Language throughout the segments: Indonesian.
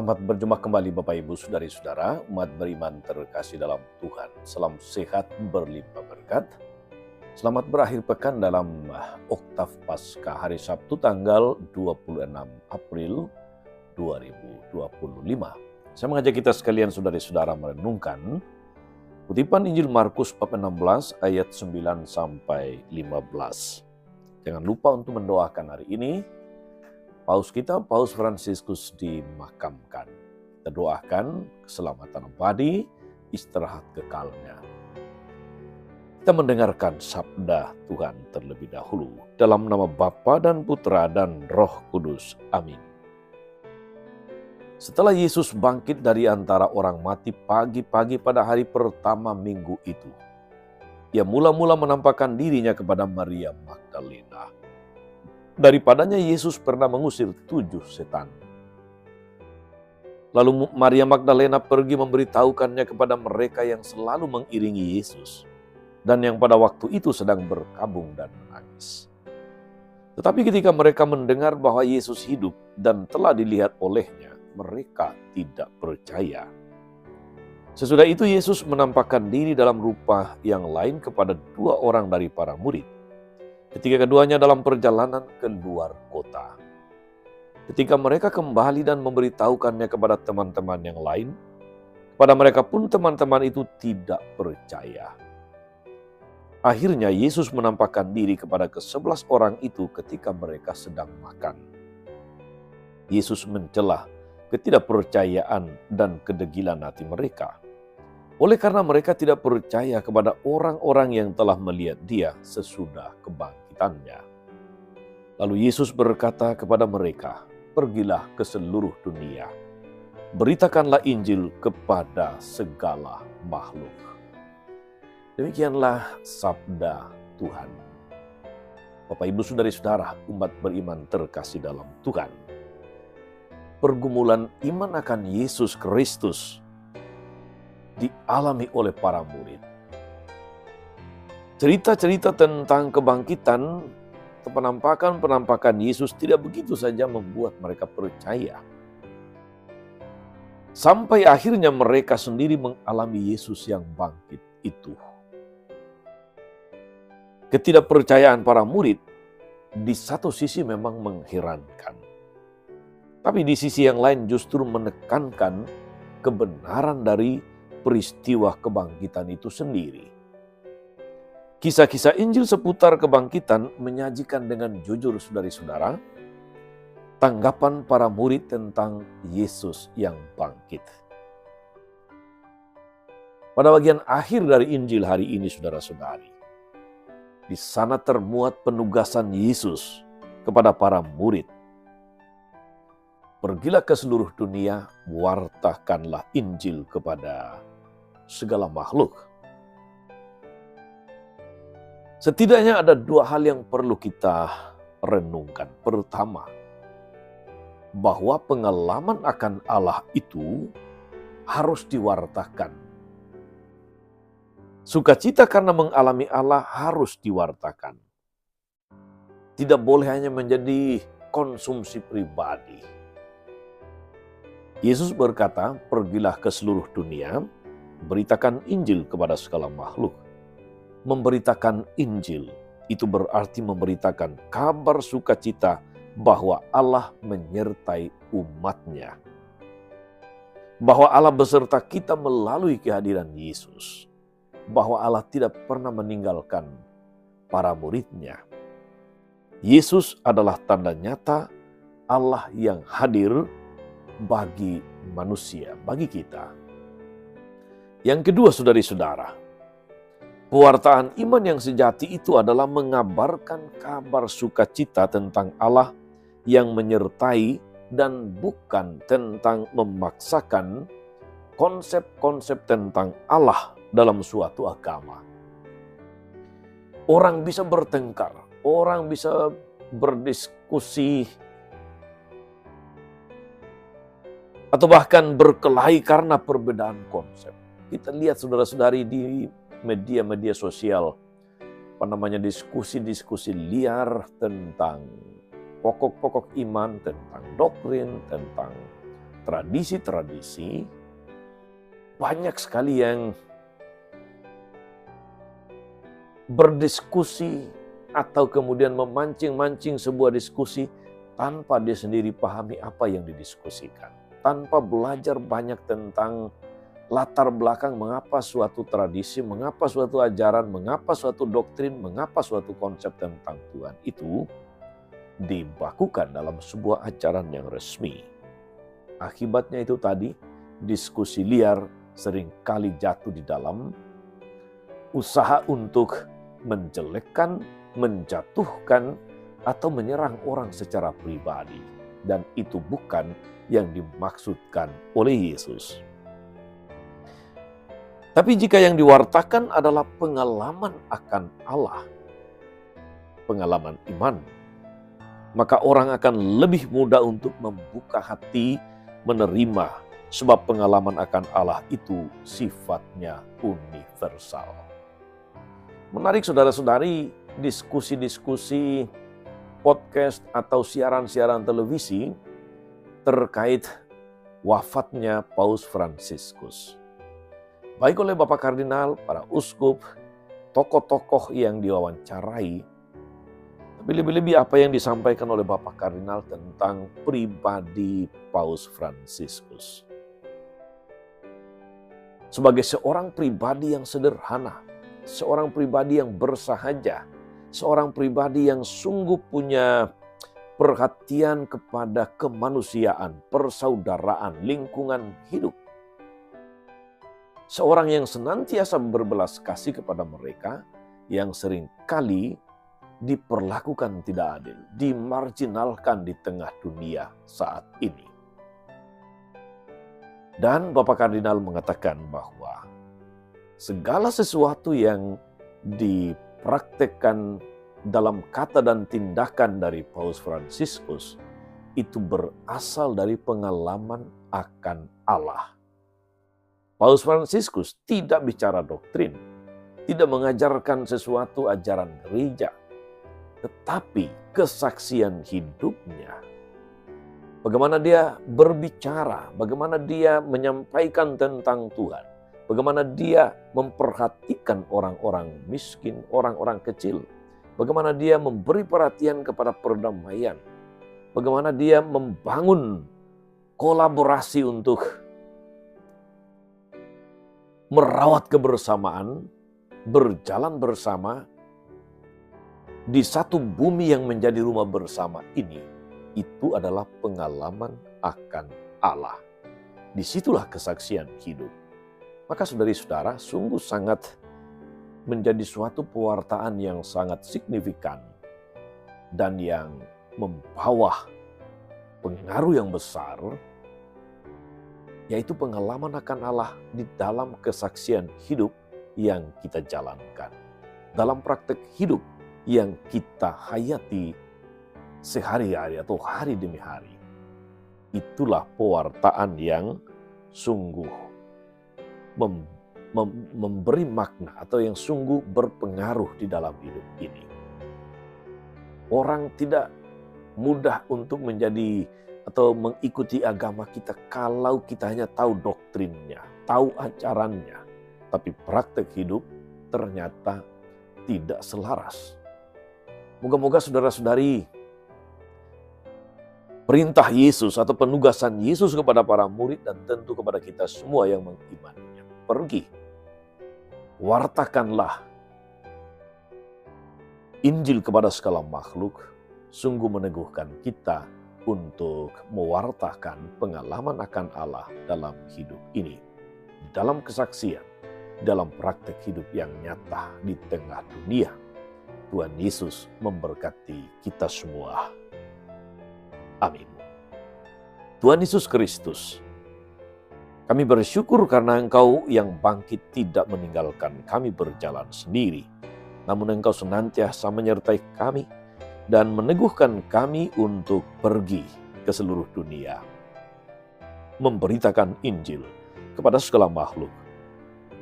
Selamat berjumpa kembali Bapak Ibu Saudari-saudara, umat beriman terkasih dalam Tuhan. Salam sehat berlimpah berkat. Selamat berakhir pekan dalam Oktav Paskah hari Sabtu tanggal 26 April 2025. Saya mengajak kita sekalian saudari-saudara merenungkan kutipan Injil Markus bab 16 ayat 9 sampai 15. Jangan lupa untuk mendoakan hari ini Paus kita, Paus Fransiskus dimakamkan. Kita doakan keselamatan abadi, istirahat kekalnya. Kita mendengarkan sabda Tuhan terlebih dahulu. Dalam nama Bapa dan Putra dan Roh Kudus. Amin. Setelah Yesus bangkit dari antara orang mati pagi-pagi pada hari pertama minggu itu, Ia mula-mula menampakkan dirinya kepada Maria Magdalena. Daripadanya Yesus pernah mengusir 7 setan. Lalu Maria Magdalena pergi memberitahukannya kepada mereka yang selalu mengiringi Yesus dan yang pada waktu itu sedang berkabung dan menangis. Tetapi ketika mereka mendengar bahwa Yesus hidup dan telah dilihat olehnya, mereka tidak percaya. Sesudah itu Yesus menampakkan diri dalam rupa yang lain kepada 2 orang dari para murid. Ketika keduanya dalam perjalanan ke luar kota. Ketika mereka kembali dan memberitahukannya kepada teman-teman yang lain, pada mereka pun teman-teman itu tidak percaya. Akhirnya Yesus menampakkan diri kepada ke-11 orang itu ketika mereka sedang makan. Yesus mencela ketidakpercayaan dan kedegilan hati mereka. Oleh karena mereka tidak percaya kepada orang-orang yang telah melihat Dia sesudah kebangkitannya. Lalu Yesus berkata kepada mereka, "Pergilah ke seluruh dunia, beritakanlah Injil kepada segala makhluk." Demikianlah sabda Tuhan. Bapak, Ibu, Saudari-saudara, umat beriman terkasih dalam Tuhan. Pergumulan iman akan Yesus Kristus dialami oleh para murid. Cerita-cerita tentang kebangkitan, penampakan Yesus tidak begitu saja membuat mereka percaya. Sampai akhirnya mereka sendiri mengalami Yesus yang bangkit itu. Ketidakpercayaan para murid di satu sisi memang mengherankan. Tapi di sisi yang lain justru menekankan kebenaran dari peristiwa kebangkitan itu sendiri. Kisah-kisah Injil seputar kebangkitan menyajikan dengan jujur saudari-saudara tanggapan para murid tentang Yesus yang bangkit. Pada bagian akhir dari Injil hari ini saudara-saudari, di sana termuat penugasan Yesus kepada para murid. Pergilah ke seluruh dunia, wartakanlah Injil kepada segala makhluk. Setidaknya ada 2 hal yang perlu kita renungkan. Pertama, bahwa pengalaman akan Allah itu harus diwartakan. Sukacita karena mengalami Allah harus diwartakan. Tidak boleh hanya menjadi konsumsi pribadi. Yesus berkata, "Pergilah ke seluruh dunia, beritakan Injil kepada segala makhluk." Memberitakan Injil itu berarti memberitakan kabar sukacita bahwa Allah menyertai umat-Nya. Bahwa Allah beserta kita melalui kehadiran Yesus. Bahwa Allah tidak pernah meninggalkan para murid-Nya. Yesus adalah tanda nyata Allah yang hadir bagi manusia, bagi kita. Yang kedua, saudari-saudara, pewartaan iman yang sejati itu adalah mengabarkan kabar sukacita tentang Allah yang menyertai dan bukan tentang memaksakan konsep-konsep tentang Allah dalam suatu agama. Orang bisa bertengkar, orang bisa berdiskusi, atau bahkan berkelahi karena perbedaan konsep. Kita lihat saudara-saudari di media-media sosial, diskusi-diskusi liar tentang pokok-pokok iman, tentang doktrin, tentang tradisi-tradisi, banyak sekali yang berdiskusi atau kemudian memancing-mancing sebuah diskusi tanpa dia sendiri pahami apa yang didiskusikan. Tanpa belajar banyak tentang latar belakang mengapa suatu tradisi, mengapa suatu ajaran, mengapa suatu doktrin, mengapa suatu konsep tentang Tuhan itu dibakukan dalam sebuah ajaran yang resmi. Akibatnya itu tadi, diskusi liar seringkali jatuh di dalam usaha untuk menjelekkan, menjatuhkan, atau menyerang orang secara pribadi. Dan itu bukan yang dimaksudkan oleh Yesus. Tapi jika yang diwartakan adalah pengalaman akan Allah, pengalaman iman, maka orang akan lebih mudah untuk membuka hati, menerima, sebab pengalaman akan Allah itu sifatnya universal. Menarik saudara-saudari, diskusi-diskusi, podcast atau siaran-siaran televisi terkait wafatnya Paus Fransiskus. Baik oleh Bapak Kardinal, para uskup, tokoh-tokoh yang diwawancarai, tapi lebih-lebih apa yang disampaikan oleh Bapak Kardinal tentang pribadi Paus Fransiskus. Sebagai seorang pribadi yang sederhana, seorang pribadi yang bersahaja, seorang pribadi yang sungguh punya perhatian kepada kemanusiaan, persaudaraan, lingkungan hidup. Seorang yang senantiasa berbelas kasih kepada mereka yang seringkali diperlakukan tidak adil, dimarginalkan di tengah dunia saat ini. Dan Bapak Kardinal mengatakan bahwa segala sesuatu yang dipraktekkan dalam kata dan tindakan dari Paus Fransiskus itu berasal dari pengalaman akan Allah. Paus Fransiskus tidak bicara doktrin, tidak mengajarkan sesuatu ajaran gereja, tetapi kesaksian hidupnya. Bagaimana dia berbicara, bagaimana dia menyampaikan tentang Tuhan, bagaimana dia memperhatikan orang-orang miskin, orang-orang kecil, bagaimana dia memberi perhatian kepada perdamaian, bagaimana dia membangun kolaborasi untuk merawat kebersamaan, berjalan bersama di satu bumi yang menjadi rumah bersama ini. Itu adalah pengalaman akan Allah. Disitulah kesaksian hidup. Maka saudari-saudara, sungguh sangat menjadi suatu pewartaan yang sangat signifikan dan yang membawa pengaruh yang besar, yaitu pengalaman akan Allah di dalam kesaksian hidup yang kita jalankan, dalam praktek hidup yang kita hayati sehari-hari atau hari demi hari. Itulah pewartaan yang sungguh memberi makna atau yang sungguh berpengaruh di dalam hidup ini. Orang tidak mudah untuk menjadi atau mengikuti agama kita kalau kita hanya tahu doktrinnya, tahu ajarannya, tapi praktek hidup ternyata tidak selaras. Moga-moga saudara-saudari, perintah Yesus atau penugasan Yesus kepada para murid dan tentu kepada kita semua yang mengimaninya. Pergi, wartakanlah Injil kepada segala makhluk, sungguh meneguhkan kita untuk mewartakan pengalaman akan Allah dalam hidup ini. Dalam kesaksian, dalam praktek hidup yang nyata di tengah dunia. Tuhan Yesus memberkati kita semua. Amin. Tuhan Yesus Kristus, kami bersyukur karena Engkau yang bangkit tidak meninggalkan kami berjalan sendiri, namun Engkau senantiasa menyertai kami dan meneguhkan kami untuk pergi ke seluruh dunia, memberitakan Injil kepada segala makhluk.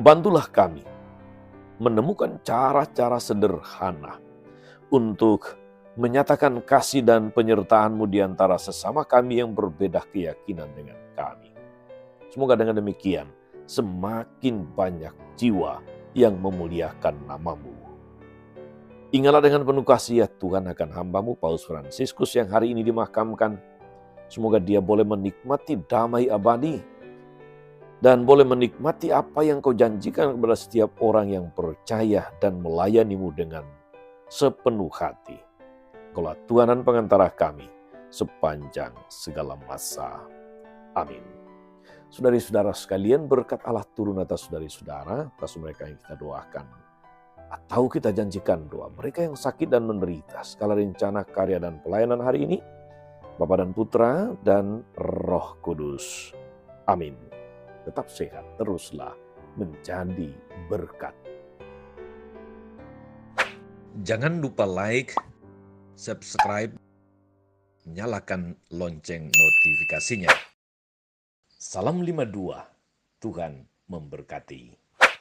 Bantulah kami menemukan cara-cara sederhana untuk menyatakan kasih dan penyertaan-Mu di antara sesama kami yang berbeda keyakinan dengan kami. Semoga dengan demikian, semakin banyak jiwa yang memuliakan nama-Mu. Ingatlah dengan penuh kasih ya Tuhan akan hamba-Mu Paus Fransiskus yang hari ini dimakamkan. Semoga dia boleh menikmati damai abadi dan boleh menikmati apa yang Kau janjikan kepada setiap orang yang percaya dan melayani-Mu dengan sepenuh hati. Kaulah Tuhan dan pengantara kami sepanjang segala masa. Amin. Saudari-saudara sekalian, berkat Allah turun atas saudari-saudara, atas mereka yang kita doakan. Atau kita janjikan doa mereka yang sakit dan menderita, segala rencana, karya, dan pelayanan hari ini, Bapa dan Putra dan Roh Kudus. Amin. Tetap sehat, teruslah menjadi berkat. Jangan lupa like, subscribe, nyalakan lonceng notifikasinya. Salam 52, Tuhan memberkati.